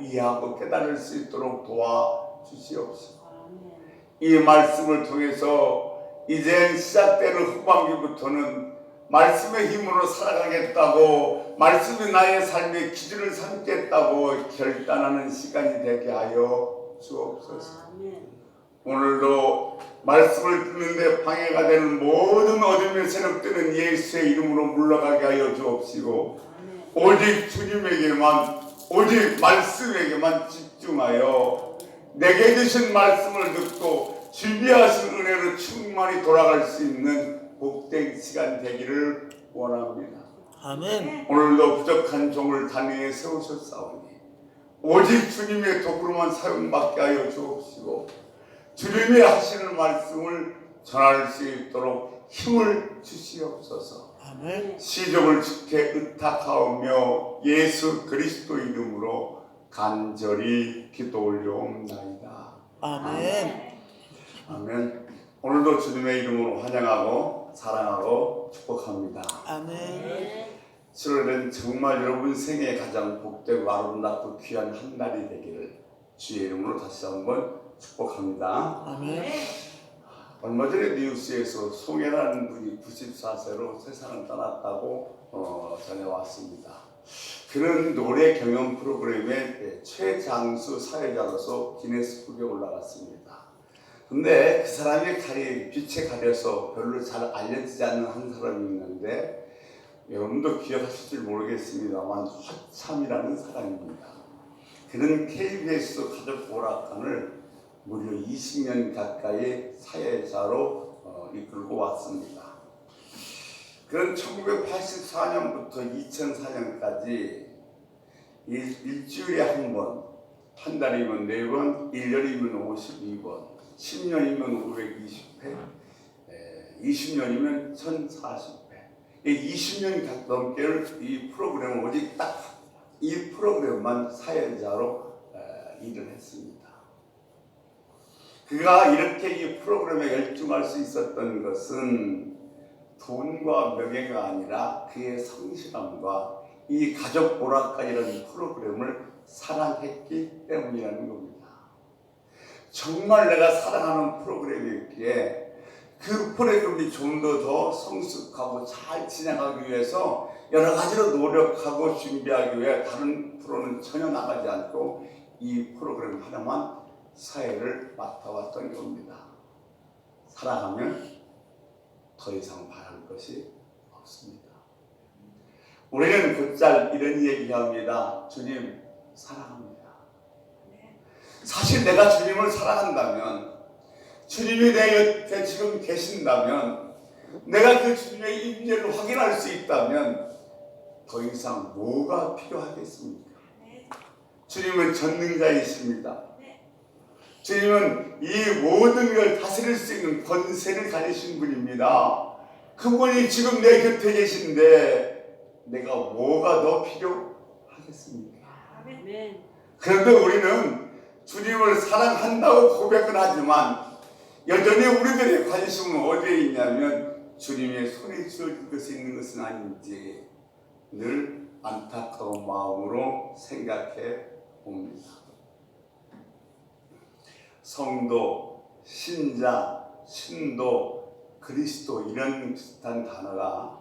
이해하고 깨달을 수 있도록 도와주시옵소서. 이 말씀을 통해서 이제 시작되는 후반기부터는 말씀의 힘으로 살아가겠다고, 말씀이 나의 삶의 기준을 삼겠다고 결단하는 시간이 되게 하여 주옵소서. 오늘도 말씀을 듣는데 방해가 되는 모든 어둠의 세력들은 예수의 이름으로 물러가게 하여 주옵시고, 오직 주님에게만, 오직 말씀에게만 집중하여 내게 주신 말씀을 듣고 준비하신 은혜로 충만히 돌아갈 수 있는 복된 시간 되기를 원합니다. 아멘. 오늘도 부족한 종을 단위에 세우셨사오니 오직 주님의 도구로만 사용받게 하여 주옵시고, 주님이 하시는 말씀을 전할 수 있도록 힘을 주시옵소서. 아멘. 시종을 주께 의탁하오며 예수 그리스도 이름으로 간절히 기도 올려옵나이다. 아멘. 아멘. 오늘도 주님의 이름으로 환영하고 사랑하고 축복합니다. 아멘. 7월은 정말 여러분 생애에 가장 복되고 아름답고 귀한 한 날이 되기를 주의 이름으로 다시 한번 축복합니다. 아멘. 얼마 전에 뉴스에서 송혜라는 분이 94세로 세상을 떠났다고 전해왔습니다. 그는 노래 경연 프로그램의 최장수 사회자로서 기네스북에 올라갔습니다. 근데 그 사람의 빛에 가려서 별로 잘 알려지지 않는 한 사람이 있는데, 여러분도 기억하실지 모르겠습니다만 화참이라는 사람입니다. 그는 KBS 가족 오락관을 무려 20년 가까이 사회자로 이끌고 왔습니다. 그는 1984년부터 2004년까지 일주일에 한 번, 한 달이면 4번, 1년이면 52번, 10년이면 520회, 20년이면 1040회, 20년 넘게 이 프로그램을 오직 딱 이 프로그램만 사회자로 일을 했습니다. 그가 이렇게 이 프로그램에 열중할 수 있었던 것은 돈과 명예가 아니라 그의 성실함과 이 가족 오락관이라는 프로그램을 사랑했기 때문이라는 겁니다. 정말 내가 사랑하는 프로그램이었기에 그 프로그램이 좀 더 성숙하고 잘 진행하기 위해서 여러 가지로 노력하고 준비하기 위해 다른 프로는 전혀 나가지 않고 이 프로그램 하나만 사회를 맡아왔던 겁니다. 사랑하면 더 이상 바랄 것이 없습니다. 우리는 곧잘 이런 얘기합니다. 주님 사랑합니다. 사실 내가 주님을 사랑한다면, 주님이 내 곁에 지금 계신다면, 내가 그 주님의 임재를 확인할 수 있다면 더 이상 뭐가 필요하겠습니까? 주님은 전능자이십니다. 주님은 이 모든 걸 다스릴 수 있는 권세를 가지신 분입니다. 그분이 지금 내 곁에 계신데 내가 뭐가 더 필요하겠습니까? 그런데 우리는 주님을 사랑한다고 고백은 하지만 여전히 우리들의 관심은 어디에 있냐면 주님의 손에 쥐어질 것이 있는 것은 아닌지 늘 안타까운 마음으로 생각해 봅니다. 성도, 신자, 신도, 그리스도 이런 비슷한 단어가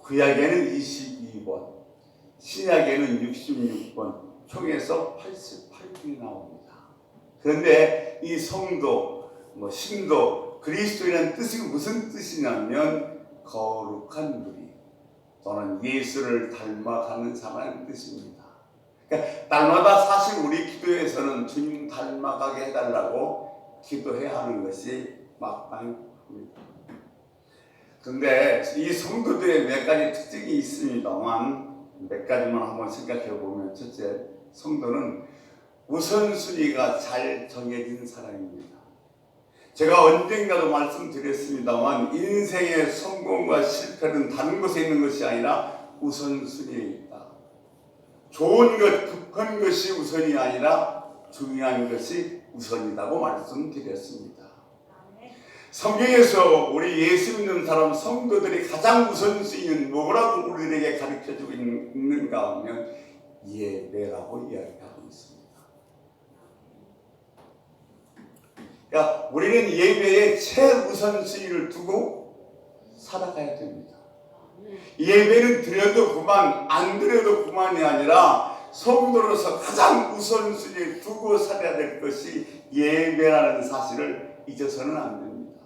구약에는 22번, 신약에는 66번, 총에서 88번이 나옵니다. 그런데 이 성도, 신도, 그리스도이라는 뜻이 무슨 뜻이냐면 거룩한 무리 또는 예수를 닮아가는 사람의 뜻입니다. 그러니까 날마다 사실 우리 기도에서는 주님 닮아가게 해달라고 기도해야 하는 것이 마땅합니다. 그런데 이 성도들의 몇 가지 특징이 있습니다만 몇 가지만 한번 생각해 보면, 첫째, 성도는 우선순위가 잘 정해진 사람입니다. 제가 언젠가도 말씀드렸습니다만 인생의 성공과 실패는 다른 곳에 있는 것이 아니라 우선순위에 있다. 좋은 것, 급한 것이 우선이 아니라 중요한 것이 우선이라고 말씀드렸습니다. 성경에서 우리 예수 믿는 사람 성도들이 가장 우선순위는 뭐라고 우리에게 가르쳐주고 있는가 하면 예배라고 이야기하고 있습니다. 그러니까 우리는 예배에 최우선순위를 두고 살아가야 됩니다. 예배는 드려도 그만, 안 드려도 그만이 아니라 성도로서 가장 우선순위에 두고 살아야 될 것이 예배라는 사실을 잊어서는 안 됩니다.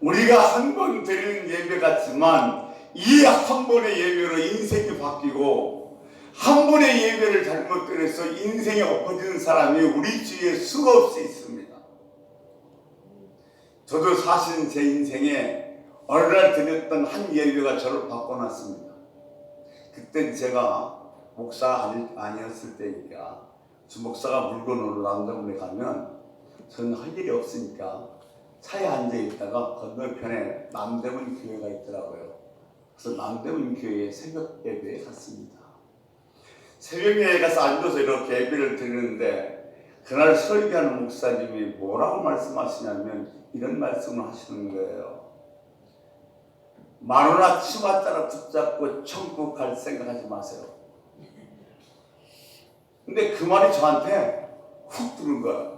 우리가 한 번 드리는 예배 같지만 이 한 번의 예배로 인생이 바뀌고 한 번의 예배를 잘못 드려서 인생이 엎어지는 사람이 우리 주위에 수없이 있습니다. 저도 사실 제 인생에 어느 날 드렸던 한 예배가 저를 바꿔놨습니다. 그때 제가 목사가 아니었을 때니까 주목사가 물건으로 남대문에 가면 저는 할 일이 없으니까 차에 앉아있다가 건너편에 남대문 교회가 있더라고요. 그래서 남대문 교회에 새벽 예배에 갔습니다. 새벽 예배에 가서 앉아서 이렇게 예배를 드리는데 그날 설교하는 목사님이 뭐라고 말씀하시냐면 이런 말씀을 하시는 거예요. 마누라 치마 따라 붙잡고 천국 갈 생각하지 마세요. 근데 그 말이 저한테 훅 들은 거예요.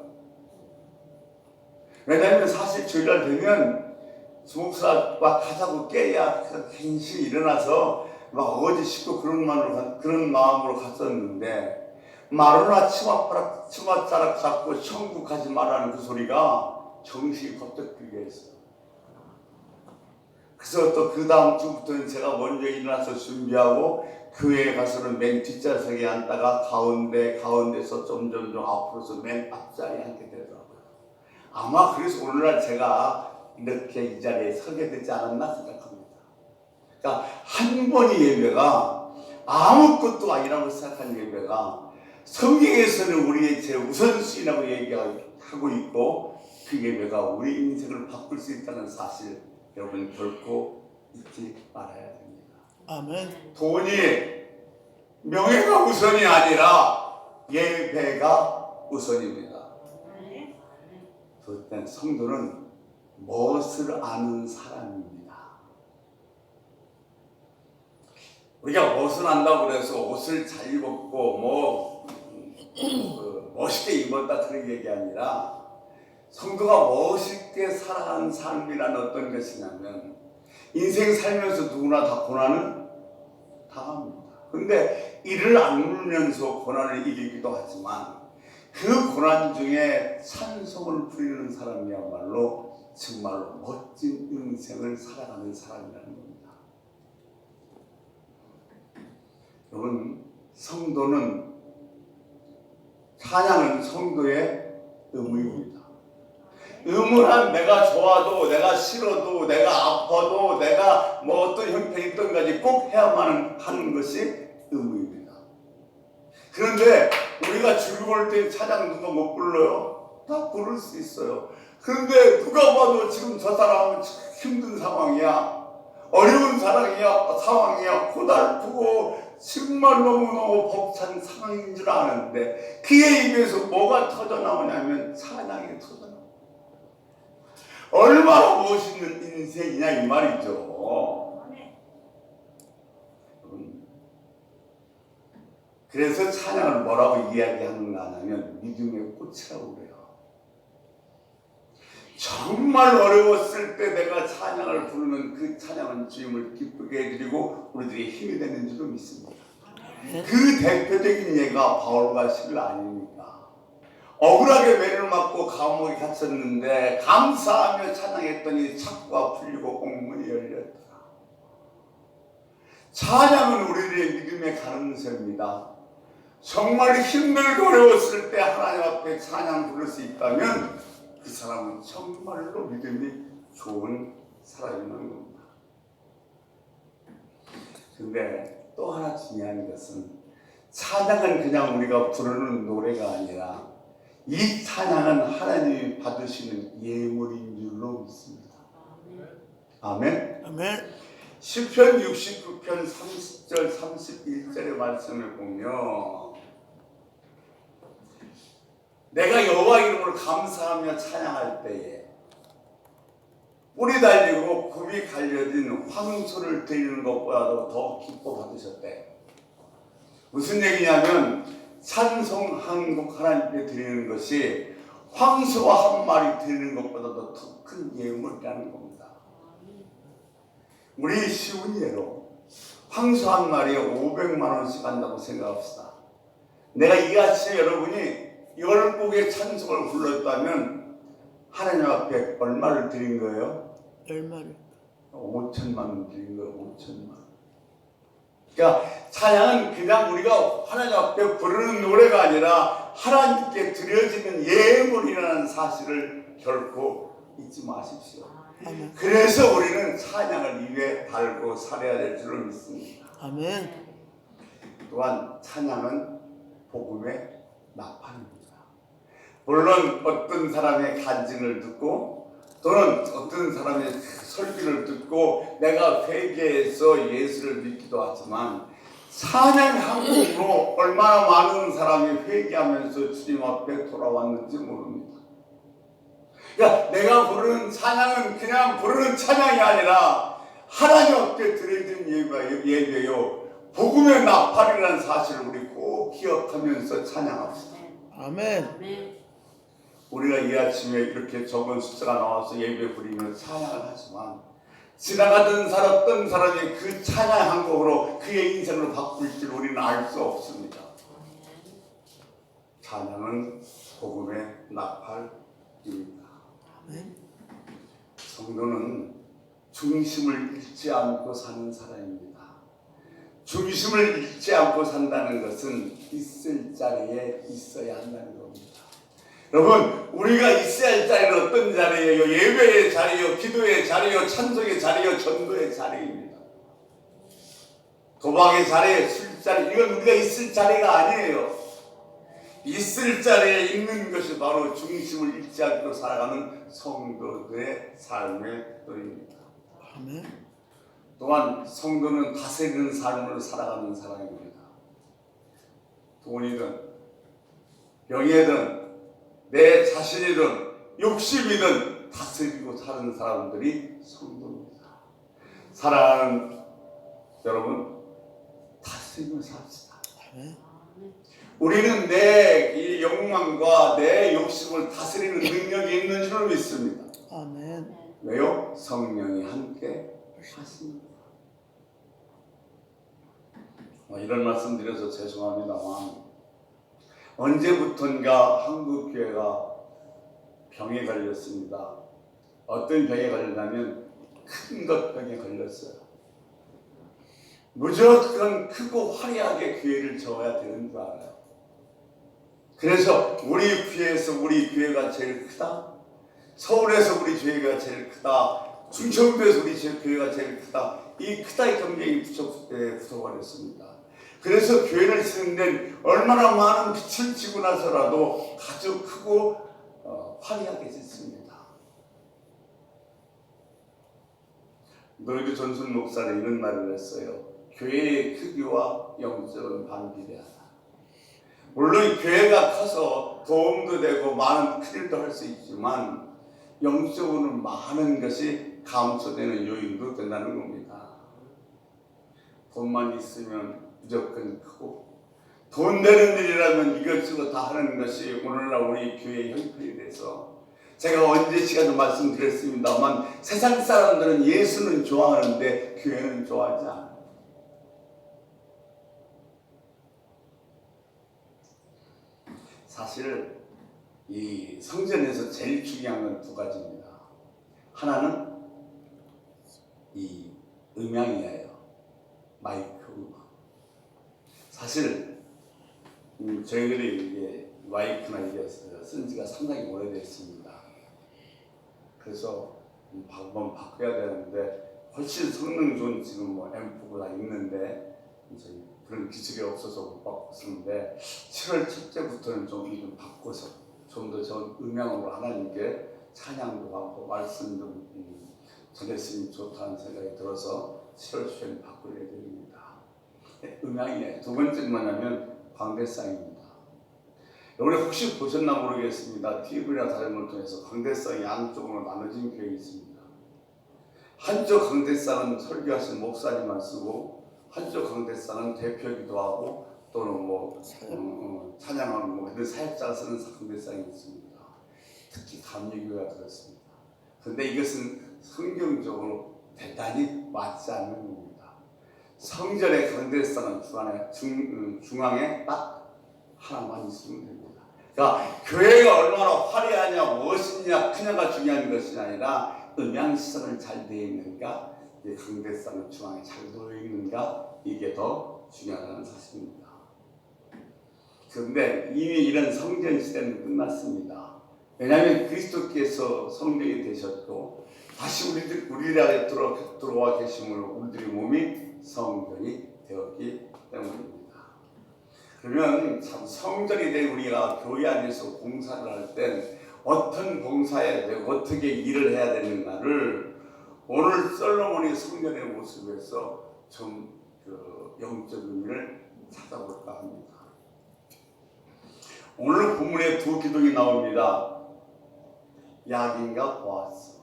왜냐하면 사실 주일날 되면 주목사가 가자고 깨야 괜히 일어나서 막 어지럽고 그런 마음으로 갔었는데 마누라 치맛자락 잡고 천국 가지 말라는 그 소리가 정신이 번쩍 들게 했어요. 그래서 또 그 다음 주부터는 제가 먼저 일어나서 준비하고 교회에 가서는 맨 뒷좌석에 앉다가 가운데서 점점 앞으로서 맨 앞자리에 앉게 되더라고요. 아마 그래서 오늘날 제가 이렇게 이 자리에 서게 되지 않았나 생각합니다. 그러니까 한 번의 예배가 아무것도 아니라고 생각한 예배가 성경에서는 우리의 제우선순위라고 얘기하고 있고 그 예배가 우리 인생을 바꿀 수 있다는 사실 여러분 결코 잊지 말아야 됩니다. 아멘. 돈이 명예가 우선이 아니라 예배가 우선입니다. 그때 성도는 무엇을 아는 사람입니다. 우리가 무엇을 안다고 그래서 옷을 잘 입었고 멋있게 입었다 그런 얘기 아니라 성도가 멋있게 살아가는 삶이란 어떤 것이냐면 인생 살면서 누구나 다 고난은 당합니다. 그런데 이를 악물면서 고난을 이기기도 하지만 그 고난 중에 찬송을 부리는 사람이야말로 정말로 멋진 인생을 살아가는 사람이라는 겁니다. 여러분, 찬양은 성도의 의무입니다. 의무란 내가 좋아도 내가 싫어도 내가 아파도 내가 어떤 형편이든 간에 꼭 해야만 하는 것이 의무입니다. 그런데 우리가 즐거울 때 찬양 누가 못 불러요? 다 부를 수 있어요. 그런데 누가 봐도 지금 저 사람은 힘든 상황이야, 어려운 상황이야, 고달프고 정말 너무너무 벅찬 상황인 줄 아는데 그의 입에서 뭐가 터져나오냐면 찬양이 터져나와요. 얼마나 멋있는 인생이냐 이 말이죠. 그래서 찬양을 뭐라고 이야기하는가 하면 믿음의 꽃이라고 그래요. 정말 어려웠을 때 내가 찬양을 부르면 그 찬양은 주님을 기쁘게 해드리고 우리들의 힘이 되는 줄로 믿습니다. 그 대표적인 예가 바울과 실라 아닙니까? 억울하게 매를 맞고 감옥에 갇혔는데 감사하며 찬양했더니 착고가 풀리고 옥문이 열렸더라. 찬양은 우리들의 믿음의 가능성입니다. 정말 힘들고 어려웠을 때 하나님 앞에 찬양 부를 수 있다면 그 사람은 정말로 믿음이 좋은 사람이라는 겁니다. 근데 또 하나 중요한 것은 찬양은 그냥 우리가 부르는 노래가 아니라 이 찬양은 하나님이 받으시는 예물인 줄로 믿습니다. 아멘. 아멘. 시편 69편 30절 31절의 말씀을 보면 내가 여호와 이름으로 감사하며 찬양할 때에 뿔이 달리고 굽이 갈려진 황소를 드리는 것보다도 더 기뻐 받으셨대. 무슨 얘기냐면 찬송한 곡 하나님께 드리는 것이 황소와 한 마리 드리는 것보다도 더 큰 예물이라는 겁니다. 우리 쉬운 예로 황소 한 마리에 500만 원씩 한다고 생각합시다. 내가 이 아침에 여러분이 10곡의 찬송을 불렀다면 하나님 앞에 얼마를 드린 거예요? 얼마를? 5천만 원 드린 거예요. 5천만 원. 그러니까 찬양은 그냥 우리가 하나님 앞에 부르는 노래가 아니라 하나님께 드려지는 예물이라는 사실을 결코 잊지 마십시오. 아멘. 그래서 우리는 찬양을 입에 달고 살아야 될 줄을 믿습니다. 아멘. 또한 찬양은 복음의 나팔입니다. 물론 어떤 사람의 간증을 듣고 또는 어떤 사람의 설교를 듣고 내가 회개해서 예수를 믿기도 하지만 찬양 한 곡으로 얼마나 많은 사람이 회개하면서 주님 앞에 돌아왔는지 모릅니다. 그러니까 내가 부르는 찬양은 그냥 부르는 찬양이 아니라 하나님 앞에 드려진 예배요 복음의 나팔이라는 사실을 우리 꼭 기억하면서 찬양합시다. 아멘. 우리가 이 아침에 이렇게 적은 숫자가 나와서 예배 부리며 찬양을 하지만 지나가던 살았던 사람이 그 찬양 한 곡으로 그의 인생을 바꿀 줄 우리는 알 수 없습니다. 찬양은 복음의 나팔입니다. 아멘. 성도는 중심을 잃지 않고 사는 사람입니다. 중심을 잃지 않고 산다는 것은 있을 자리에 있어야 한다는 겁니다. 여러분, 우리가 있어야 할 자리는 어떤 자리예요? 예배의 자리요, 기도의 자리요, 찬송의 자리요, 전도의 자리입니다. 도박의 자리, 술자리, 이건 우리가 있을 자리가 아니에요. 있을 자리에 있는 것이 바로 중심을 잃지 않고 살아가는 성도들의 삶의 도입니다. 아멘. 또한 성도는 다스리는 삶을 살아가는 사람입니다. 돈이든 명예든 내 자신이든 욕심이든 다스리고 사는 사람들이 성도입니다. 사랑하는 여러분, 다스리며 삽시다. 아멘. 우리는 내 이 욕망과 내 욕심을 다스리는 능력이 있는 줄 믿습니다. 아멘. 왜요? 성령이 함께 하십니다. 이런 말씀 드려서 죄송합니다만 언제부턴가 한국교회가 병에 걸렸습니다. 어떤 병에 걸렸냐면 큰 것 병에 걸렸어요. 무조건 크고 화려하게 교회를 지어야 되는 줄 알아요. 그래서 우리 교회에서 우리 교회가 제일 크다, 서울에서 우리 교회가 제일 크다, 충청도에서 우리 교회가 제일 크다, 이 크다의 경쟁이 붙어버렸습니다. 그래서 교회를 쓰는 데는 얼마나 많은 빛을 지고 나서라도 아주 크고 화려하게 짓습니다. 노이드 존슨 목사는 이런 말을 했어요. 교회의 크기와 영적은 반비례하다. 물론 교회가 커서 도움도 되고 많은 큰 일도 할 수 있지만 영적으로는 많은 것이 감소되는 요인도 된다는 겁니다. 돈만 있으면 무조건 크고 돈 되는 일이라면 이것저것 다 하는 것이 오늘날 우리 교회의 형편이 돼서 제가 언제 시간도 말씀드렸습니다만 세상 사람들은 예수는 좋아하는데 교회는 좋아하지 않아요. 사실 이 성전에서 제일 중요한 건 두 가지입니다. 하나는 이 음향이에요. 마이크 음악. 사실 저희들이 이게 마이크나 이게 쓴 지가 상당히 오래됐습니다. 그래서 한번 바꿔야 되는데 훨씬 성능 좋은 지금 뭐 앰프가 있는데 저희 그런 기술이 없어서 못 바꿨었는데 7월 첫째부터는 좀 바꿔서 좀 더 좋은 음향으로 하나님께 찬양도 하고 말씀 좀 전했으면 좋다는 생각이 들어서 7월 초에 바꿀 예정입니다. 음향이에요. 두 번째는 뭐냐면 광대상입니다. 여러분이 혹시 보셨나 모르겠습니다. TV나 다른 걸 통해서 광대상이 양쪽으로 나눠진 교회가 있습니다. 한쪽 광대상은 설교하신 목사님만 쓰고 한쪽 광대상은 대표기도 하고 또는 뭐 찬양하는 뭐 그런 사역자가 쓰는 광대상이 있습니다. 특히 감리교회가 그렇습니다. 그런데 이것은 성경적으로 대단히 맞지 않는 겁니다. 성전의 강대상은 중앙에 딱 하나만 있으면 됩니다. 그러니까 교회가 얼마나 화려하냐, 멋있냐, 크냐가 중요한 것이 아니라 음향시설은 잘 되어 있는가, 강대상은 중앙에 잘 놓여 있는가, 이게 더 중요하다는 사실입니다. 그런데 이미 이런 성전 시대는 끝났습니다. 왜냐하면 그리스도께서 성령이 되셨고 다시 우리들에게 들어와 계심으로 우리들의 몸이 성전이 되었기 때문입니다. 그러면 참 성전이 된 우리가 교회 안에서 봉사를 할 땐 어떤 봉사해야 되고 어떻게 일을 해야 되는가를 오늘 솔로몬의 성전의 모습에서 좀 영적 의미를 찾아볼까 합니다. 오늘 본문에 두 기둥이 나옵니다. 야긴과 보아스.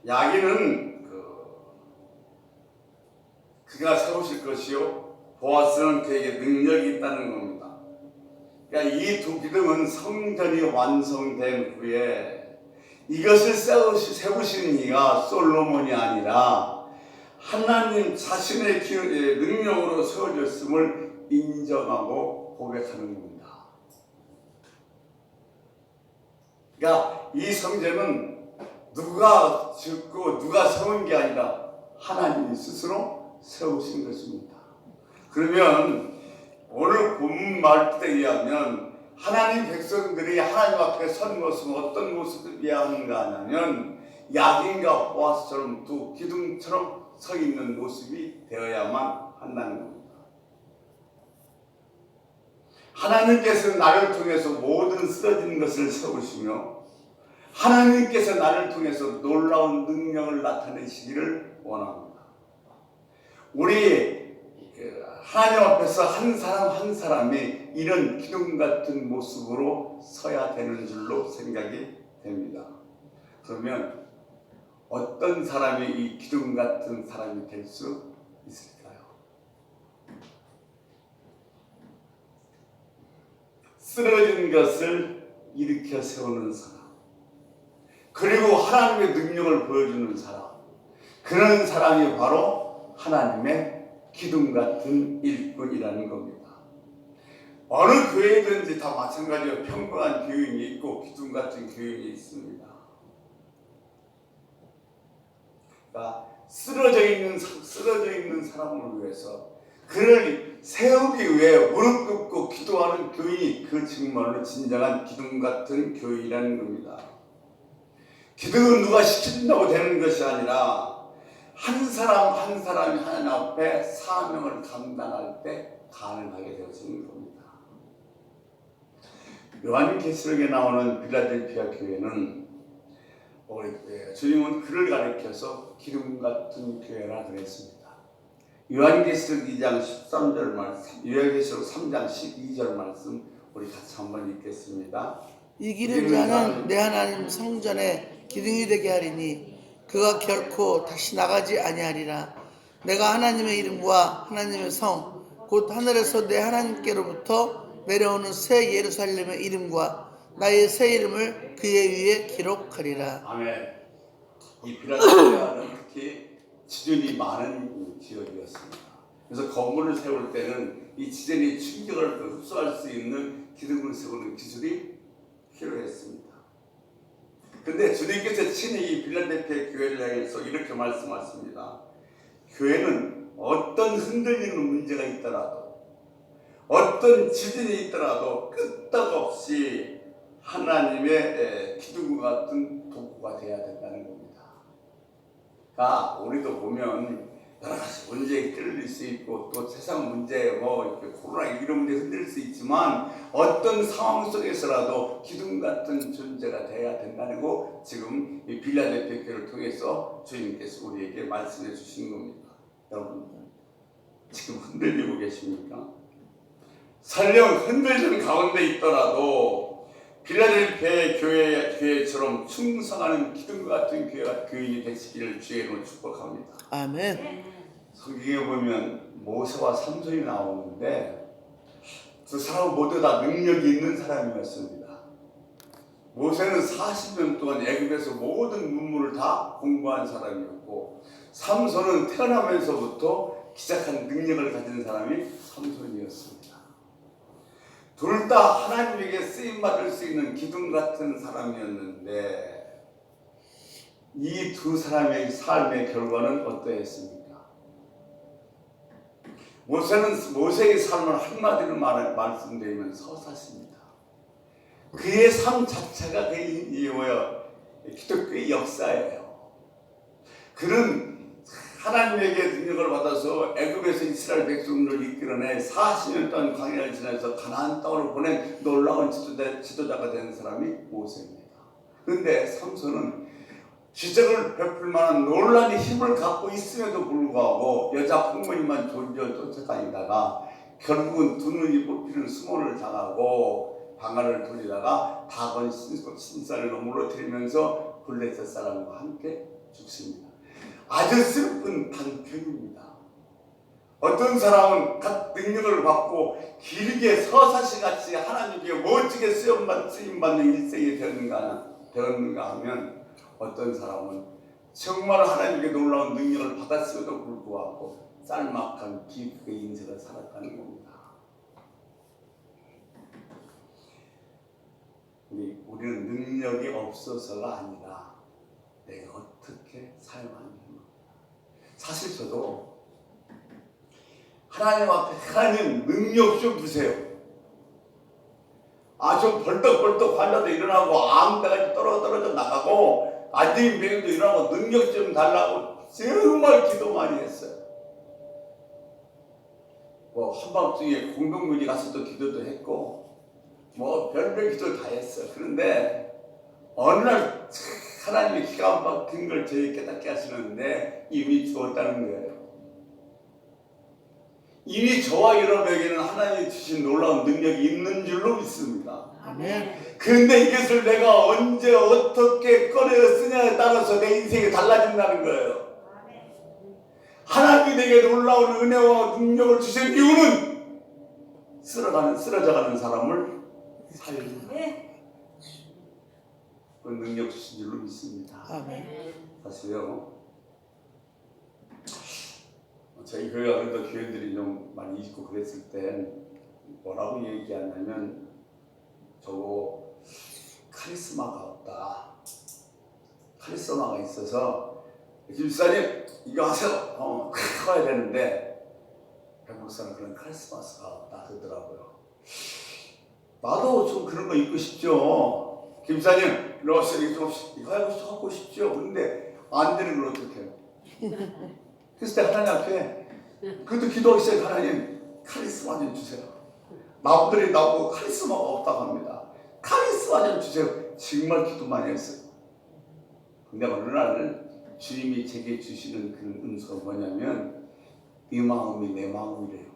야긴은 그가 세우실 것이요, 보아스는 그에게 능력이 있다는 겁니다. 그러니까 이 두 기둥은 성전이 완성된 후에 이것을 세우신 이가 솔로몬이 아니라 하나님 자신의 능력으로 세워졌음을 인정하고 고백하는 겁니다. 그러니까 이 성전은 누가 짓고 누가 세운 게 아니라 하나님이 스스로 세우신 것입니다. 그러면 오늘 본문 말뜻에 의하면 하나님 백성들이 하나님 앞에 선 모습은 어떤 모습이어야 하는가 하냐면 야긴과 보아스처럼 두 기둥처럼 서 있는 모습이 되어야만 한다는 겁니다. 하나님께서 나를 통해서 모든 쓰러진 것을 세우시며 하나님께서 나를 통해서 놀라운 능력을 나타내시기를 원합니다. 우리 하나님 앞에서 한 사람 한 사람이 이런 기둥 같은 모습으로 서야 되는 줄로 생각이 됩니다. 그러면 어떤 사람이 이 기둥 같은 사람이 될 수 있을까요? 쓰러진 것을 일으켜 세우는 사람, 그리고 하나님의 능력을 보여주는 사람, 그런 사람이 바로 하나님의 기둥 같은 일꾼이라는 겁니다. 어느 교회든지 다 마찬가지로 평범한 교인이 있고 기둥 같은 교인이 있습니다. 그러니까 쓰러져 있는 사람을 위해서 그를 세우기 위해 무릎 꿇고 기도하는 교인이 그 정말로 진정한 기둥 같은 교인이라는 겁니다. 기둥은 누가 시킨다고 되는 것이 아니라 한 사람 한 사람이 하나님 앞에 사명을 감당할 때 가능하게 되어지는 겁니다. 요한계시록에 나오는 빌라델피아 교회는 주님은 그를 가리켜서 기둥 같은 교회라 그랬습니다. 요한계시록 2장 13절 말씀, 요한계시록 3장 12절 말씀 우리 같이 한번 읽겠습니다. 이기는 자는 내 하나님 성전에 기둥이 되게 하리니 그가 결코 다시 나가지 아니하리라. 내가 하나님의 이름과 하나님의 성 곧 하늘에서 내 하나님께로부터 내려오는 새 예루살렘의 이름과 나의 새 이름을 그의 위에 기록하리라. 아멘. 이 빌라델피아는 특히 지진이 많은 지역이었습니다. 그래서 건물을 세울 때는 이 지진이 충격을 흡수할 수 있는 기둥을 세우는 기술이 필요했습니다. 그런데 주님께서 친히 이 빌라델피아 교회를 향해서 이렇게 말씀하십니다. 교회는 어떤 흔들리는 문제가 있더라도, 어떤 지진이 있더라도 끄떡없이 하나님의 기둥 같은 도구가 되어야 된다는 겁니다. 그러니까 우리도 보면 여러 가지 문제에 흔들릴 수 있고 또 세상 문제 이렇게 코로나 이런 문제에 흔들릴 수 있지만 어떤 상황 속에서라도 기둥 같은 존재가 되어야 된다는 거 지금 이 빌라델피아 교회를 통해서 주님께서 우리에게 말씀해 주신 겁니다. 여러분 지금 흔들리고 계십니까? 설령 흔들리는 가운데 있더라도 빌라델피아 교회처럼 충성하는 기둥 같은 교인이 되시기를 주의로 축복합니다. 아멘. 성경에 보면 모세와 삼손이 나오는데 두 사람 모두 다 능력이 있는 사람이었습니다. 모세는 40년 동안 애굽에서 모든 문물을 다 공부한 사람이었고, 삼손은 태어나면서부터 기적한 능력을 가진 사람이 삼손이었습니다. 둘 다 하나님에게 쓰임받을 수 있는 기둥 같은 사람이었는데, 이 두 사람의 삶의 결과는 어떠했습니까? 모세의 삶을 한마디로 말씀드리면 서사십니다. 그의 삶 자체가 기독교의 역사예요. 그는 하나님에게 능력을 받아서 애굽에서 이스라엘 백성들을 이끌어내 40년 동안 광야를 지나서 가나안 땅으로 보낸 놀라운 지도자가 된 사람이 모세입니다. 그런데 삼손은 기적을 베풀 만한 놀라운 힘을 갖고 있음에도 불구하고 여자 풍문이만 졸졸 쫓아다니다가 결국은 두 눈이 뽑히는 수모를 당하고 방아를 돌리다가 다곤 신사를 넘어뜨리면서 블레셋 사람과 함께 죽습니다. 아주 슬픈 단편입니다. 어떤 사람은 각 능력을 받고 길게 서사시같이 하나님께 멋지게 쓰임받는 일생이 되었는가 하면, 어떤 사람은 정말 하나님께 놀라운 능력을 받았음에도 불구하고 짤막한 비극의 인생을 살아가는 겁니다. 우리는 능력이 없어서가 아니라 내가 어떻게 사용하느냐. 사실 저도 하나님 앞에 하나님 능력 좀 주세요. 좀 벌떡벌떡 환자도 일어나고 암대가 떨어져 나가고 아드님 병도 일어나고 능력 좀 달라고 정말 기도 많이 했어요. 한밤중에 공동묘지 가서도 기도도 했고 별별 기도 다 했어요. 그런데 어느 날 하나님이 기가 막힌 걸 저희 깨닫게 하시는데 이미 주었다는 거예요. 이미 저와 여러분에게는 하나님이 주신 놀라운 능력이 있는 줄로 믿습니다. 아멘. 그런데 이것을 내가 언제 어떻게 꺼내어 쓰냐에 따라서 내 인생이 달라진다는 거예요. 하나님이 내게 놀라운 은혜와 능력을 주신 이유는 쓰러져가는 사람을 살리는 그 능력 주신 줄로 믿습니다. 아멘. 사실요, 저희 교회가 그래도 교회들이 좀 많이 있고 그랬을 때 뭐라고 얘기하냐면, 저거 카리스마가 없다. 카리스마가 있어서 집사님 이거 하세요. 해야 되는데 백목사는 그런 카리스마가 없다 그러더라고요. 나도 좀 그런 거 입고 싶죠. 김사님 이거 하고 싶죠. 근데 안 되는 걸 어떻게 해요? 그래서 내가 하나님 앞에 그것도 기도하기 시작해. 하나님 카리스마 좀 주세요. 남들이 나보고 카리스마가 없다고 합니다. 카리스마 좀 주세요. 정말 기도 많이 했어요. 근데 어느 날 주님이 제게 주시는 그 은수가 뭐냐면, 이 마음이 내 마음이래요.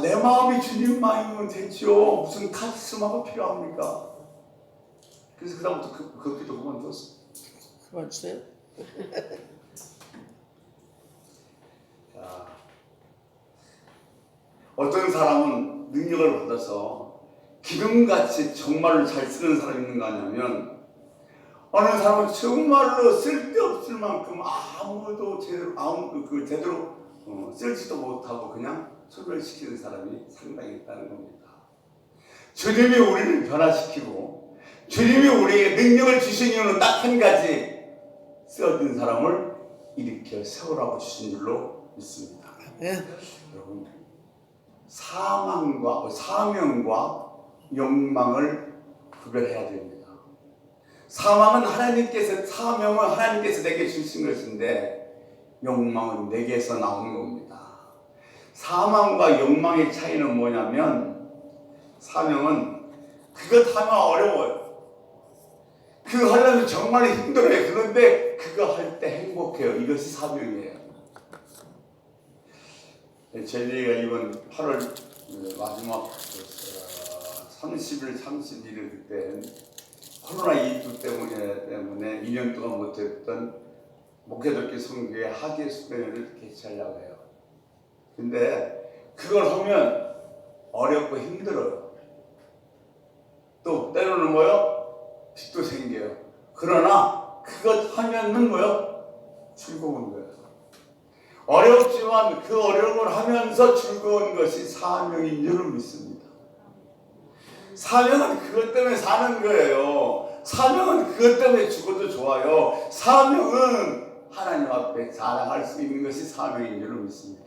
내 마음이 주님 마음이면 됐죠. 무슨 카리스마가 필요합니까? 그래서 그다음부터 그 기도 그만뒀어요. 그만두세요. 자, 어떤 사람은 능력을 받아서 기름같이 정말로 잘 쓰는 사람이 있는가 하냐면, 어느 사람은 정말로 쓸데없을 만큼 아무도 제대로 쓸지도 못하고 그냥 소멸시키는 사람이 상당히 있다는 겁니다. 주님이 우리를 변화시키고 주님이 우리에게 능력을 주신 이유는 딱 한 가지, 쓰러진 사람을 일으켜 세우라고 주신 줄로 믿습니다. 여러분, 사명과 욕망을 구별해야 됩니다. 사명은 하나님께서 내게 주신 것인데, 욕망은 내게서 나오는 겁니다. 사명과 욕망의 차이는 뭐냐면, 사명은 그것 하면 어려워요. 그거 하려면 정말 힘들어요. 그런데 그거 할 때 행복해요. 이것이 사명이에요. 저희가 이번 8월 마지막 30일, 31일 그때 코로나19 때문에 2년 동안 못했던 목회독교 선교회 학예 수련회를 개최하려고 해요. 근데 그걸 하면 어렵고 힘들어요. 또 때로는 뭐요? 빚도 생겨요. 그러나 그것 하면은 뭐요? 즐거운 거예요. 어렵지만 그 어려움을 하면서 즐거운 것이 사명인 줄을 믿습니다. 사명은 그것 때문에 사는 거예요. 사명은 그것 때문에 죽어도 좋아요. 사명은 하나님 앞에 자랑할 수 있는 것이 사명인 줄을 믿습니다.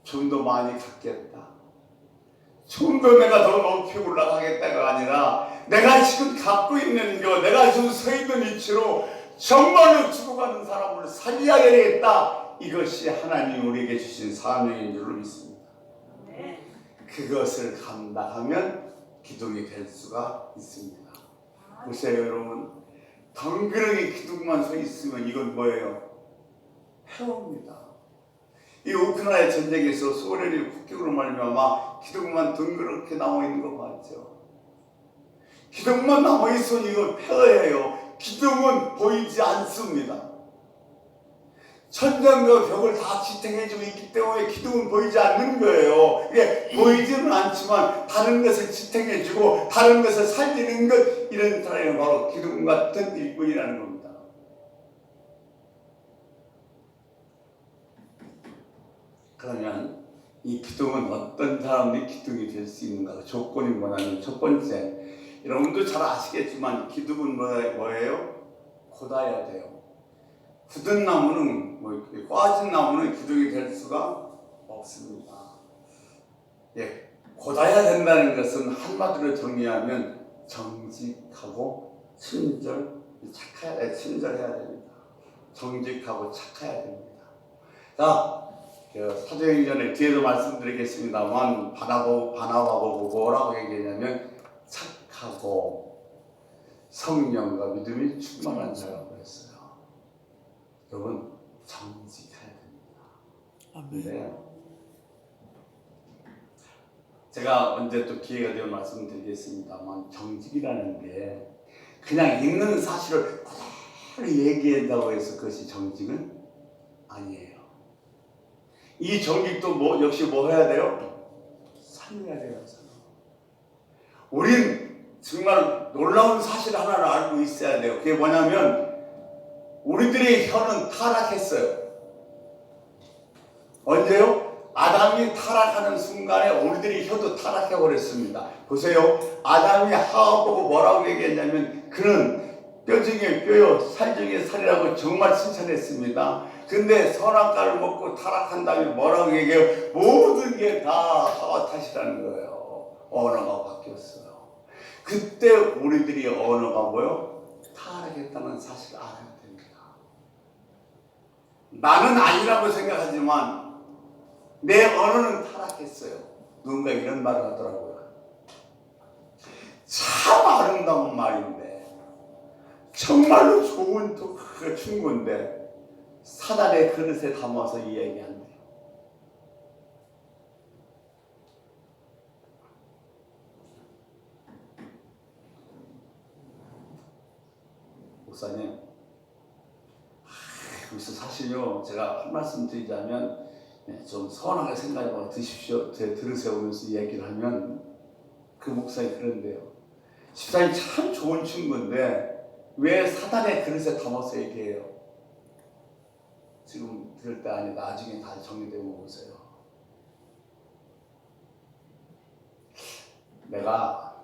좀 더 많이 갖겠다. 좀 더 내가 더 높이 올라가겠다가 아니라 내가 지금 갖고 있는 것, 내가 지금 서 있는 위치로 정말로 죽어가는 사람을 살려야 되겠다. 이것이 하나님 우리에게 주신 사명인 줄을 믿습니다. 그것을 감당하면 기둥이 될 수가 있습니다. 보세요 여러분. 덩그러니 기둥만 서 있으면 이건 뭐예요? 폐허입니다. 이 우크라이나 전쟁에서 소련이 폭격으로 말미암아 기둥만 덩그렇게 남아 있는 거 봤죠? 기둥만 남아 있으면 이건 폐허예요. 기둥은 보이지 않습니다. 천장과 벽을 다 지탱해주고 있기 때문에 기둥은 보이지 않는 거예요. 이게 보이지는 않지만 다른 것을 지탱해주고 다른 것을 살리는 것, 이런 사람이 바로 기둥 같은 일꾼이라는 겁니다. 그러면 이 기둥은 어떤 사람들이 기둥이 될 수 있는가? 조건이 뭐냐면 첫 번째, 여러분도 잘 아시겠지만 기둥은 뭐예요? 곧아야 돼요. 굳은 나무는 꽈진 나무는 기둥이 될 수가 없습니다. 예, 곧아야 된다는 것은 한마디로 정리하면 정직하고 친절해야 됩니다. 정직하고 착해야 됩니다. 자, 사도행전에 뒤에도 말씀드리겠습니다만 바나바고 뭐라고 얘기했냐면 착하고 성령과 믿음이 충만한 자라고 했어요. 여러분 정직해야 됩니다. 아멘. 제가 언제 또 기회가 되면 말씀드리겠습니다만 정직이라는 게 그냥 있는 사실을 그대로 얘기한다고 해서 그것이 정직은 아니에요. 이 정직도 역시 뭐 해야 돼요? 살려야 돼요. 우린 정말 놀라운 사실 하나를 알고 있어야 돼요. 그게 뭐냐면 우리들의 혀는 타락했어요. 언제요? 아담이 타락하는 순간에 우리들의 혀도 타락해버렸습니다. 보세요. 아담이 하와 보고 뭐라고 얘기했냐면 그는 뼈 중에 뼈요 살 중에 살이라고 정말 칭찬했습니다. 근데 선악과를 먹고 타락한 다음에 뭐라고 얘기해요? 모든 게 다 하와 탓이라는 거예요. 언어가 바뀌었어요. 그때 우리들이 언어가 뭐요? 타락했다는 사실을 알아야 됩니다. 나는 아니라고 생각하지만 내 언어는 타락했어요. 누군가 이런 말을 하더라고요. 참 아름다운 말인데 정말로 좋은 충고인데 사단의 그릇에 담아서 이야기한대요. 목사님, 그래서 사실요 제가 한 말씀 드리자면 좀 선하게 생각해봐 드십시오. 들으세요 하면서 이야기를 하면 그 목사님 그런데요. 집사님 참 좋은 친구인데 왜 사단의 그릇에 담아서 얘기해요? 지금 들을 때 아니 나중에 다 정리되고 보세요. 내가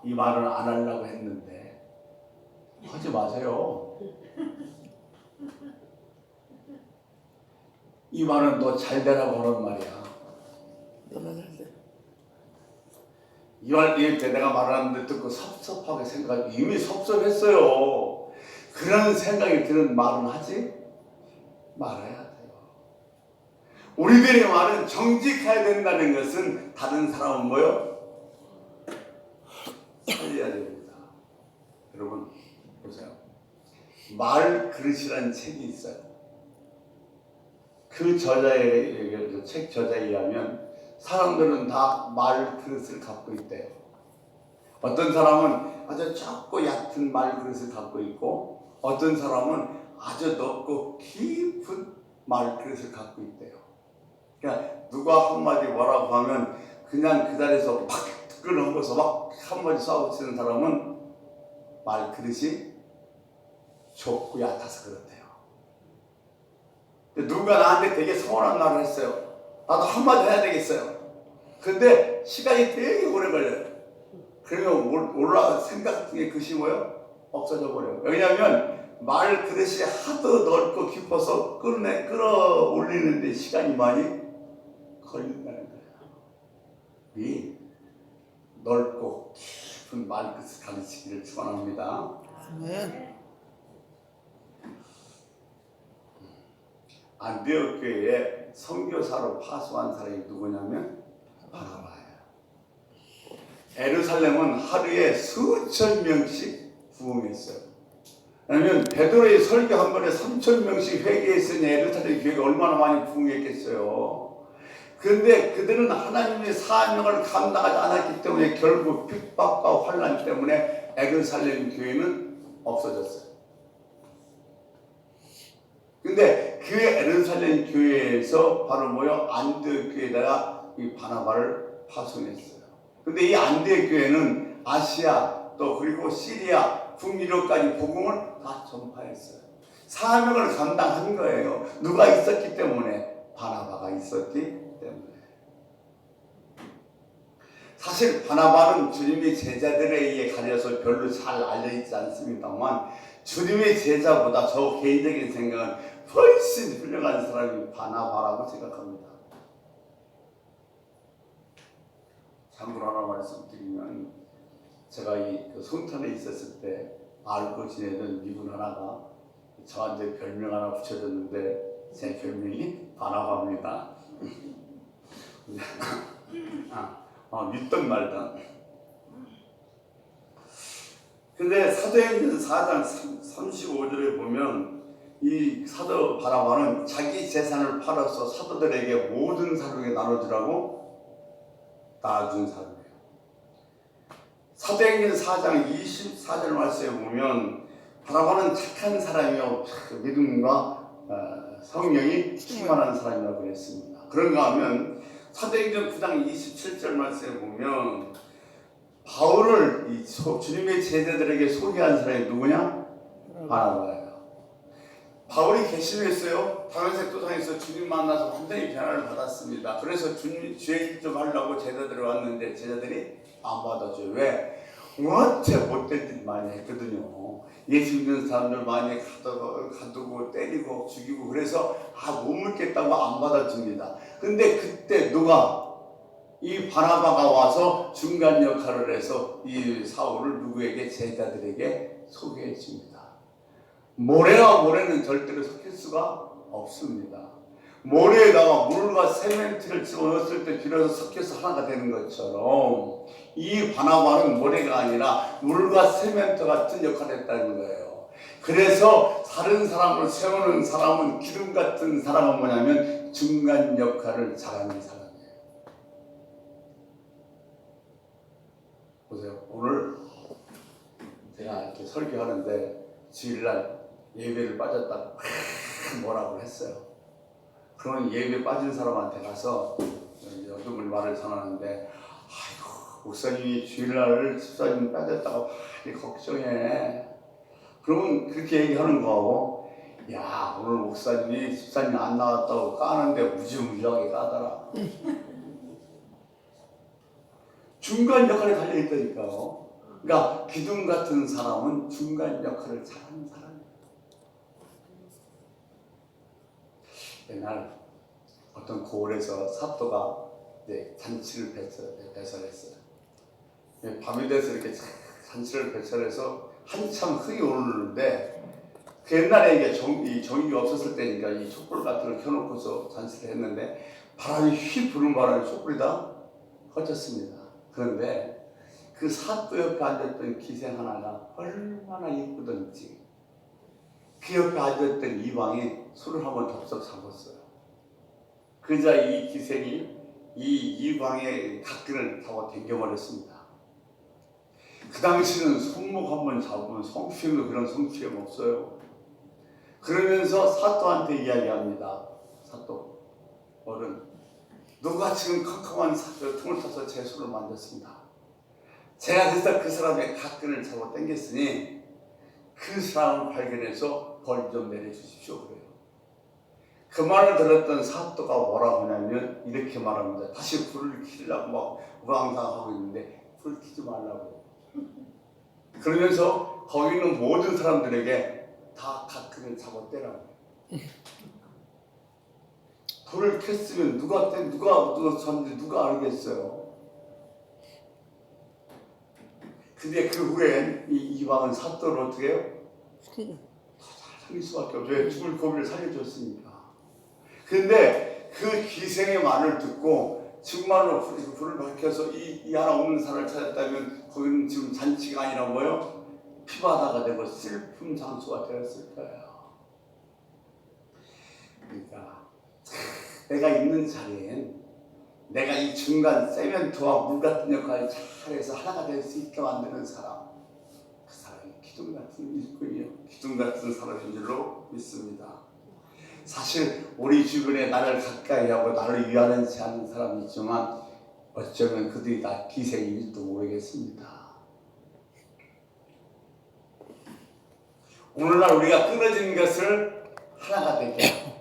이 말을 안 하려고 했는데 하지 마세요. 이 말은 너 잘 되라고 하는 말이야. 너나 잘 돼. 이럴 때 내가 말하는데 듣고 섭섭하게 생각하고 이미 섭섭했어요. 그런 생각이 드는 말은 하지 말아야 돼요. 우리들의 말은 정직해야 된다는 것은 다른 사람은 뭐요? 살려야 됩니다. 여러분 보세요. 말 그릇이라는 책이 있어요. 그 책 저자에 의하면 사람들은 다 말 그릇을 갖고 있대요. 어떤 사람은 아주 작고 얕은 말 그릇을 갖고 있고 어떤 사람은 아주 넓고 깊은 말 그릇을 갖고 있대요. 그러니까 누가 한마디 뭐라고 하면 그냥 그 자리에서 팍 끊어서 막 한마디 쏴붙이는 사람은 말그릇이 좁고 얕아서 그렇대요. 누가 나한테 되게 서운한 말을 했어요. 나도 한마디 해야 되겠어요. 근데 시간이 되게 오래 걸려요. 그러면 생각 중에 그것이 뭐예요? 없어져 버려요. 왜냐하면 말 그릇이 하도 넓고 깊어서 끌어올리는데 시간이 많이 걸린다는 거예요. 이 넓고 깊은 말끝을 가르치기를 축원합니다. 아멘. 안디옥 교회에 선교사로 파송한 사람이 누구냐면 바나바예요. 예루살렘은 하루에 수천 명씩 부흥했어요. 왜냐하면 베드로의 설교 한 번에 3,000명씩 회개했으니 예루살렘 교회가 얼마나 많이 부흥했겠어요. 그런데 그들은 하나님의 사명을 감당하지 않았기 때문에 결국 핍박과 환난 때문에 예루살렘 교회는 없어졌어요. 근데 그 예루살렘 교회에서 바로 안디옥 교회에다가 이 바나바를 파송했어요. 근데 이 안디옥 교회는 아시아 또 그리고 시리아 북유럽까지 복음을 다 전파했어요. 사명을 감당한 거예요. 누가 있었기 때문에? 바나바가 있었기 때문에. 사실 바나바는 주님의 제자들에 의해 가려서 별로 잘 알려있지 않습니다만 주님의 제자보다 저 개인적인 생각은 훨씬 훌륭한 사람이 바나바라고 생각합니다. 참고로 하나 말씀드리면 제가 이 송탄에 있었을 때 알고 지내던 미군 하나가 저한테 별명 하나 붙여줬는데 제 별명이 바나바입니다. 믿던 말던. 근데 사도행전 4장 35절에 보면 이 사도 바나바는 자기 재산을 팔아서 사도들에게 모든 사람에게 나눠주라고 나눠준 사람이에요. 사도행전 4장 24절 말씀에 보면 바나바는 착한 사람이요 믿음과 성령이 충만한 사람이라고 그랬습니다. 그런가 하면 사도행전 9장 27절 말씀에 보면 바울을 주님의 제자들에게 소개한 사람이 누구냐? 바나바예요. 바울이 개심했어요. 다메섹 도상에서 주님 만나서 완전히 변화를 받았습니다. 그래서 주님 죄 좀 하려고 제자들이 왔는데 제자들이 안 받아줘요. 왜? 어째 못된 짓 많이 했거든요. 예수 믿는 사람들 많이 가두고 때리고 죽이고 그래서 못 믿겠다고 안 받아줍니다. 근데 그때 누가 이 바나바가 와서 중간 역할을 해서 이 사울을 누구에게? 제자들에게 소개해 줍니다. 모래와 모래는 절대로 섞일 수가 없습니다. 모래에다가 물과 세멘트를 집어넣었을 때 비로소 섞여서 하나가 되는 것처럼 이 바나바는 모래가 아니라 물과 세멘트 같은 역할을 했다는 거예요. 그래서 다른 사람을 세우는 사람은 기둥 같은 사람은 뭐냐면 중간 역할을 잘하는 사람이에요. 보세요. 오늘 제가 이렇게 설교하는데 주일날 예배를 빠졌다고 뭐라고 했어요. 그러면 예배 빠진 사람한테 가서 여러분 말을 전하는데 아이고 목사님이 주일날 집사님 빠졌다고 많이 걱정해. 그러면 그렇게 얘기하는 거하고 야 오늘 목사님이 집사님 안 나왔다고 까는데 무지무지하게 까더라. 중간 역할에 달려있다니까요. 그러니까 기둥 같은 사람은 중간 역할을 잘하는 사람이에요. 옛날 어떤 고을에서 사또가 잔치를 배설했어요. 밤이 돼서 이렇게 잔치를 배설해서 한참 흥이 오르는데 그 옛날에 이게 전기가 없었을 때니까 이 촛불 같은 걸 켜놓고서 잔치를 했는데 바람이 휘 부는 바람에 촛불이 다 꺼졌습니다. 그런데 그 사또 옆에 앉았던 기생 하나가 얼마나 예쁘던지 그 옆에 앉았던 이방이 술을 한번 덥석 잡았어요. 그자 이 기생이 이 이방의 각근을 잡아 당겨버렸습니다. 그 당시는 손목 한번 잡으면 성추행도 그런 성추행 없어요. 그러면서 사또한테 이야기합니다. 사또 어른 누가 지금 컴컴한 통을 타서 제 손을 만졌습니다. 제가 그래서 그 사람의 가끈을 잡아 당겼으니 그 사람을 발견해서 벌 좀 내려주십시오 그래요. 그 말을 들었던 사또가 뭐라고 하냐면 이렇게 말합니다. 다시 불을 켜려고 막 우왕좌왕하고 있는데 불 켜지 말라고. 그러면서 거기 있는 모든 사람들에게 다 가끈을 잡아 떼라고. 불을 켰으면 누가 졌는지 누가 알겠어요. 근데 그 후엔 이 왕은 사또를 어떻게 해요? 살릴 수밖에 없어요. 왜? 죽을 고비를 살려줬으니까. 근데 그 기생의 말을 듣고 정말로 불을 밝혀서 이 하나 없는 산을 찾았다면 거기는 지금 잔치가 아니라 뭐예요? 피바다가 되고 슬픔 장소가 되었을 거예요. 그러니까 내가 있는 자리엔 내가 이 중간 세멘트와 물 같은 역할을 잘해서 하나가 될 수 있게 만드는 사람, 그 사람이 기둥 같은 일꾼이요, 기둥 같은 사람인 줄로 믿습니다. 사실 우리 주변에 나를 가까이 하고 나를 위하지 않는 사람이 있지만 어쩌면 그들이 다 기생일지도 모르겠습니다. 오늘날 우리가 끊어진 것을 하나가 되게 하고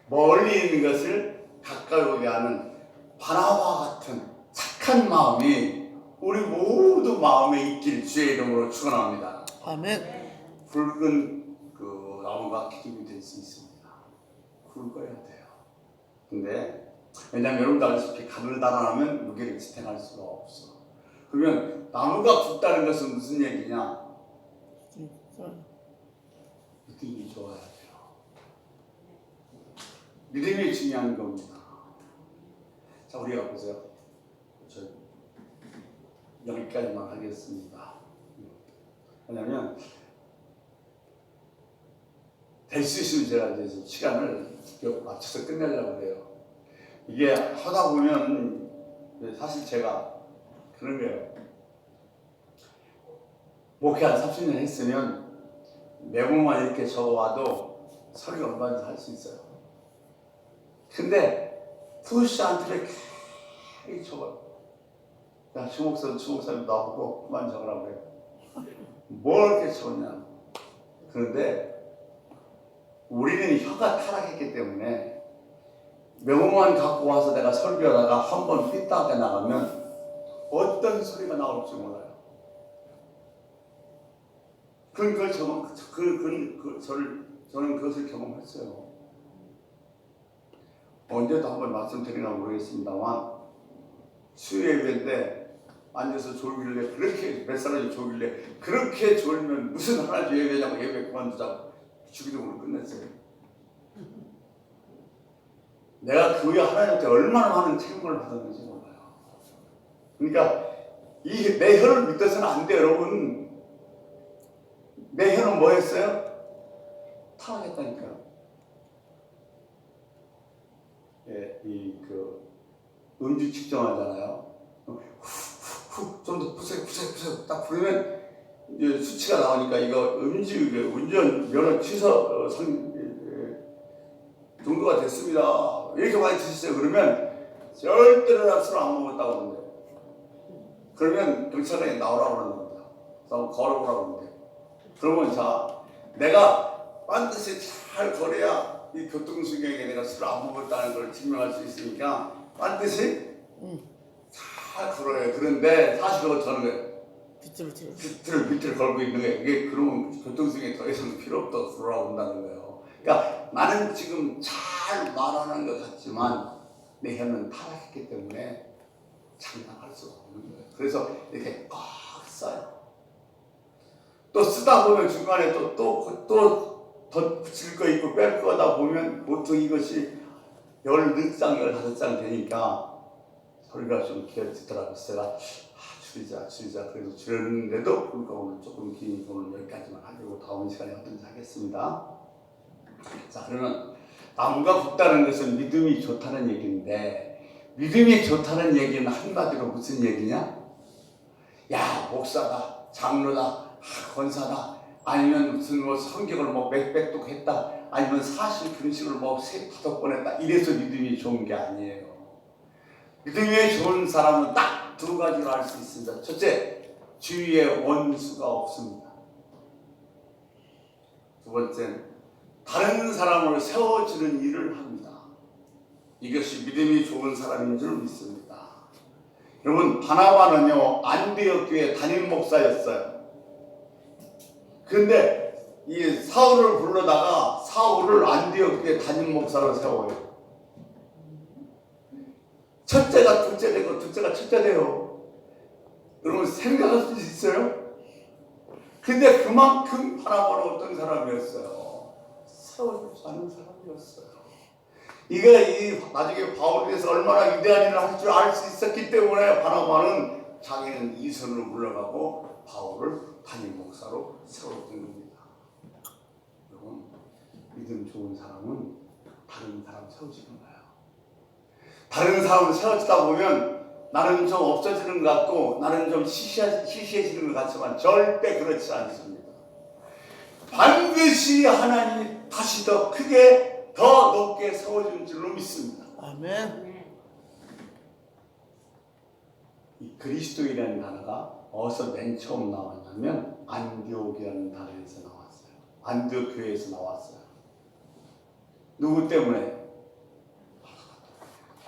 멀리 있는 것을 가까이 오게 하는 바나바와 같은 착한 마음이 우리 모두 마음에 있길 주의 이름으로 축원합니다. 아멘. 붉은 그 나무가 기둥이 될 수 있습니다. 굵어야 돼요. 근데 왜냐하면 여러분도 알다시피 가늘다란 무게를 지탱할 수가 없어. 그러면 나무가 굵다는 것은 무슨 얘기냐? 믿음이 좋아야 돼요. 믿음이 중요한 겁니다. 자, 우리가 보세요. 저 여기까지만 하겠습니다. 왜냐하면 될 수 있으면 제가 이제 시간을 맞춰서 끝내려고 해요. 이게 하다 보면 사실 제가 그런 거예요. 목회 한 30년 했으면 메모만 이렇게 적어와도 설교 얼마든지 할 수 있어요. 근데 푸시한테 이렇게 적어요. 야, 주목사님 나보고 그만 적으라고 그래요. 뭘 이렇게 적었냐. 그런데 우리는 혀가 타락했기 때문에 메모만 갖고 와서 내가 설교하다가 한번 삐딱하게 나가면 어떤 소리가 나올지 몰라요. 그걸 저는 그것을 경험했어요. 언제도 한번 말씀드리나 모르겠습니다만 수요예배인데 앉아서 졸길래 그렇게 몇 사람이 졸길래 그렇게 졸면 무슨 하나님 예배냐고 예배 그만두자고 주기도문을 끝냈어요. 내가 그 후에 하나님한테 얼마나 많은 책임을 받았는지 몰라요. 그러니까 내 혀를 믿어서는 안 돼요, 여러분. 내 혀는 뭐 했어요? 타락했다니까요. 예, 음주 측정하잖아요. 훅 좀 더 푸세요 딱 부르면 이제 수치가 나오니까 이거 운전 면허 취소 정도가 됐습니다. 이렇게 많이 드셨어요. 그러면 절대로 술 안 먹었다고 그러는데 그러면 경찰관이 나오라고 그러는 겁니다. 걸어보라고 그러는데 그러면 자 내가 반드시 잘 걸어야 이 교통수경에 내가 술 안 먹었다는 걸 증명할 수 있으니까 반드시 잘 걸어요. 그런데 사실 그거 저는 거예요. 밑을 걸고 있는 거예요. 이게 그러면 교통수경에 더 이상 필요 없다고 돌아온다는 거예요. 그러니까 나는 지금 잘 말하는 것 같지만 내 혀는 타락했기 때문에 장담할 수가 없는 거예요. 그래서 이렇게 꽉 써요. 또 쓰다 보면 중간에 또 더 붙일 거 있고 뺄 거다 보면 보통 이것이 14장, 15장 되니까 소리가 좀 길어지더라고요. 제가 줄이자 그래서 줄였는데도 불구하고 오늘 조금 기니까 오늘 여기까지만 하려고 다음 시간에 어떤지 하겠습니다. 자, 그러면 나무가 굵다는 것은 믿음이 좋다는 얘기인데 믿음이 좋다는 얘기는 한마디로 무슨 얘기냐? 야, 목사다, 장로다, 권사다, 아니면 무슨 성경을 몇백 독 했다, 아니면 사실 금식을 5번 했다, 이래서 믿음이 좋은 게 아니에요. 믿음이 좋은 사람은 딱 두 가지로 알 수 있습니다. 첫째, 주위에 원수가 없습니다. 두 번째는 다른 사람을 세워주는 일을 합니다. 이것이 믿음이 좋은 사람인 줄 믿습니다. 여러분, 바나바는요 안디옥 교회 담임 목사였어요. 그런데 이 사울을 불러다가 사울을 안디옥 교회 담임 목사로 세워요. 첫째가 둘째 되고 둘째가 첫째 돼요. 여러분 생각할 수 있어요? 근데 그만큼 바나바는 어떤 사람이었어요? 세워주지 않은 사람이었어요. 이게 나중에 바울에 대해서 얼마나 위대한 일을 할 줄 알 수 있었기 때문에 바나바는 자기는 이선으로 물러가고 바울을 담임 목사로 세워준 겁니다. 여러분, 믿음 좋은 사람은 다른 사람 세워주는 거예요. 다른 사람을 세워주다 보면 나는 좀 없어지는 것 같고 나는 좀 시시해지는 것 같지만 절대 그렇지 않습니다. 반드시 하나님이 다시 더 크게 더 높게 세워줄 줄로 믿습니다. 아멘. 이 그리스도인이라는 단어가 어디서 맨 처음 나왔냐면 안디옥이라는 단어에서 나왔어요. 안디옥 교회에서 나왔어요. 누구 때문에?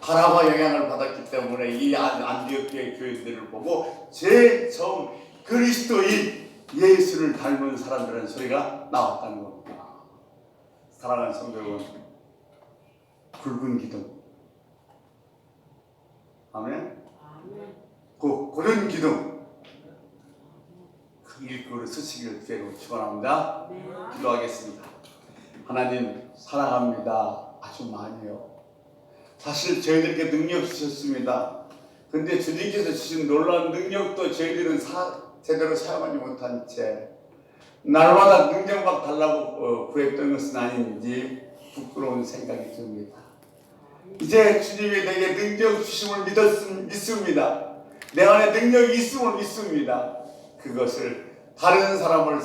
바나바 영향을 받았기 때문에 이 안디옥 교회 교인들을 보고 제일 처음 그리스도인 예수를 닮은 사람들은 소리가 나왔다는 겁니다. 사랑하는 성도 여러분, 굵은 기둥, 아멘. 고른 기둥, 그 일꾼을 쓰시기를 주로 축원합니다. 기도하겠습니다. 하나님 사랑합니다. 아주 많이요. 사실 저희들에게 능력 주셨습니다. 근데 주님께서 주신 놀라운 능력도 저희들은 제대로 사용하지 못한 채 날마다 능력만 달라고 구했던 것은 아닌지 부끄러운 생각이 듭니다. 이제 주님이 내게 능력 주심을 믿습니다. 내 안에 능력이 있음을 믿습니다. 그것을 다른 사람을